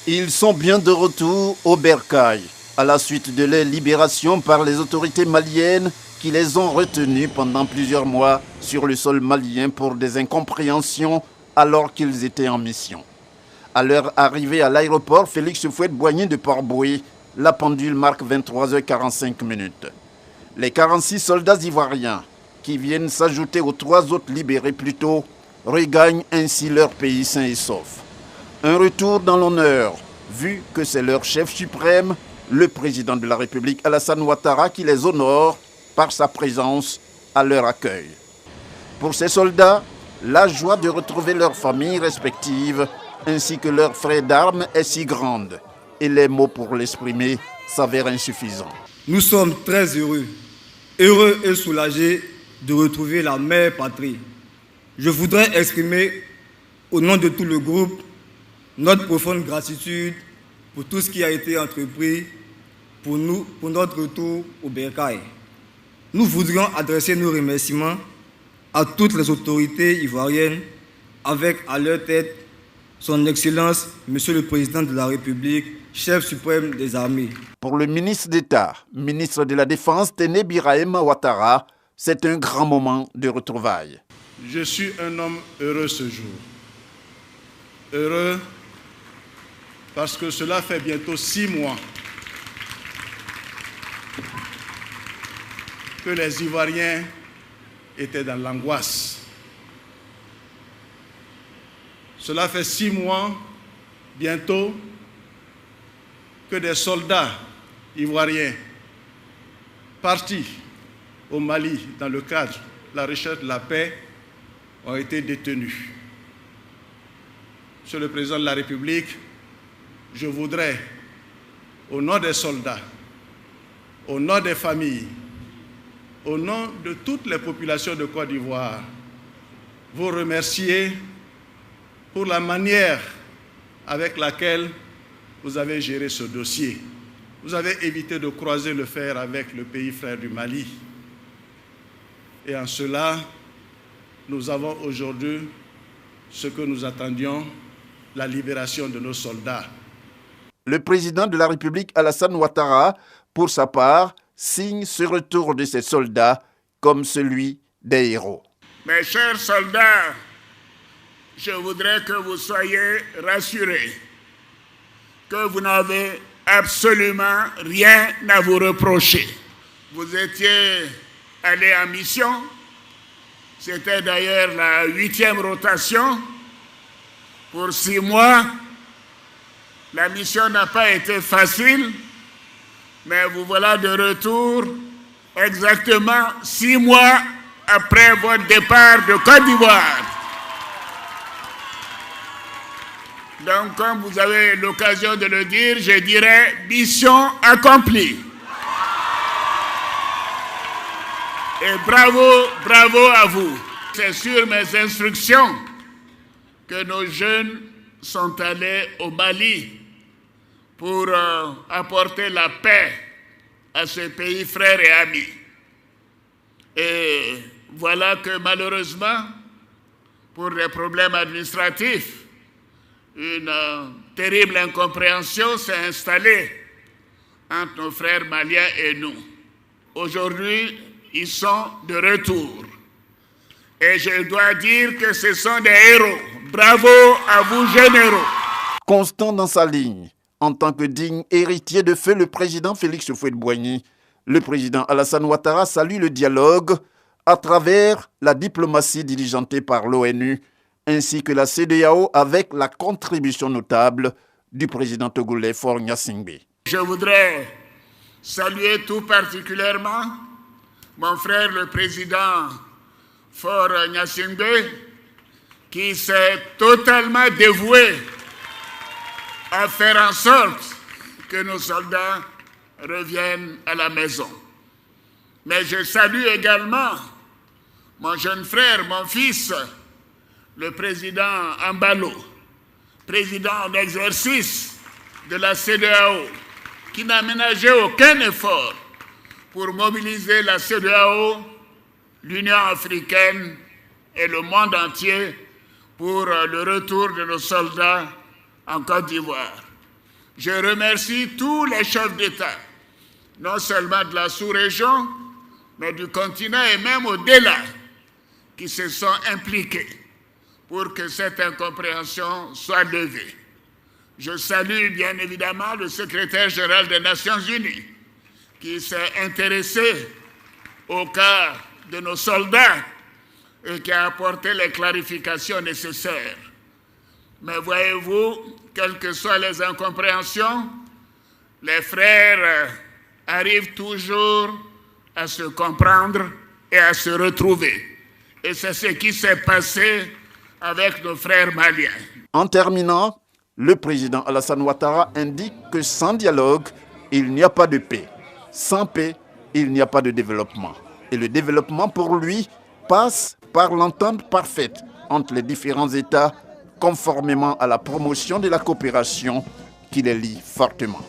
Ils sont bien de retour au Bercail, à la suite de leur libération par les autorités maliennes qui les ont retenus pendant plusieurs mois sur le sol malien pour des incompréhensions alors qu'ils étaient en mission. À leur arrivée à l'aéroport Félix Houphouët-Boigny de Port-Bouilly, la pendule marque 23h45. Les 46 soldats ivoiriens, qui viennent s'ajouter aux 3 autres libérés plus tôt, regagnent ainsi leur pays sain et sauf. Un retour dans l'honneur, vu que c'est leur chef suprême, le président de la République Alassane Ouattara, qui les honore par sa présence à leur accueil. Pour ces soldats, la joie de retrouver leurs familles respectives ainsi que leurs frères d'armes est si grande et les mots pour l'exprimer s'avèrent insuffisants. Nous sommes très heureux et soulagés de retrouver la mère patrie. Je voudrais exprimer au nom de tout le groupe notre profonde gratitude pour tout ce qui a été entrepris pour notre retour au Bercail. Nous voudrions adresser nos remerciements à toutes les autorités ivoiriennes, avec à leur tête Son Excellence, Monsieur le Président de la République, chef suprême des armées. Pour le ministre d'État, ministre de la Défense, Téné Birahim Ouattara, c'est un grand moment de retrouvailles. Je suis un homme heureux ce jour. Heureux parce que cela fait bientôt 6 mois que les Ivoiriens étaient dans l'angoisse. Cela fait 6 mois, bientôt, que des soldats ivoiriens partis au Mali dans le cadre de la recherche de la paix ont été détenus. Monsieur le Président de la République, je voudrais, au nom des soldats, au nom des familles, au nom de toutes les populations de Côte d'Ivoire, vous remercier pour la manière avec laquelle vous avez géré ce dossier. Vous avez évité de croiser le fer avec le pays frère du Mali. Et en cela, nous avons aujourd'hui ce que nous attendions, la libération de nos soldats. Le président de la République, Alassane Ouattara, pour sa part, signe ce retour de ces soldats comme celui des héros. Mes chers soldats, je voudrais que vous soyez rassurés, que vous n'avez absolument rien à vous reprocher. Vous étiez allés en mission, c'était d'ailleurs la 8e rotation pour 6 mois. La mission n'a pas été facile, mais vous voilà de retour exactement 6 mois après votre départ de Côte d'Ivoire. Donc, comme vous avez l'occasion de le dire, je dirais mission accomplie. Et bravo à vous. C'est sur mes instructions que nos jeunes sont allés au Mali pour apporter la paix à ce pays frère et ami. Et voilà que malheureusement, pour des problèmes administratifs, une terrible incompréhension s'est installée entre nos frères maliens et nous. Aujourd'hui, ils sont de retour. Et je dois dire que ce sont des héros. Bravo à vous, généraux. Constant dans sa ligne, en tant que digne héritier de feu le président Félix Houphouët-Boigny, le président Alassane Ouattara salue le dialogue à travers la diplomatie diligentée par l'ONU ainsi que la CEDEAO avec la contribution notable du président togolais Faure Gnassingbé. Je voudrais saluer tout particulièrement mon frère le président Faure Gnassingbé qui s'est totalement dévoué à faire en sorte que nos soldats reviennent à la maison. Mais je salue également mon jeune frère, mon fils, le président Ambalo, président en exercice de la CEDEAO, qui n'a ménagé aucun effort pour mobiliser la CEDEAO, l'Union africaine et le monde entier pour le retour de nos soldats en Côte d'Ivoire. Je remercie tous les chefs d'État, non seulement de la sous-région, mais du continent et même au-delà, qui se sont impliqués pour que cette incompréhension soit levée. Je salue bien évidemment le secrétaire général des Nations Unies, qui s'est intéressé au cas de nos soldats et qui a apporté les clarifications nécessaires. Mais voyez-vous, quelles que soient les incompréhensions, les frères arrivent toujours à se comprendre et à se retrouver. Et c'est ce qui s'est passé avec nos frères maliens. En terminant, le président Alassane Ouattara indique que sans dialogue, il n'y a pas de paix. Sans paix, il n'y a pas de développement. Et le développement, pour lui, passe par l'entente parfaite entre les différents États, conformément à la promotion de la coopération qui les lie fortement.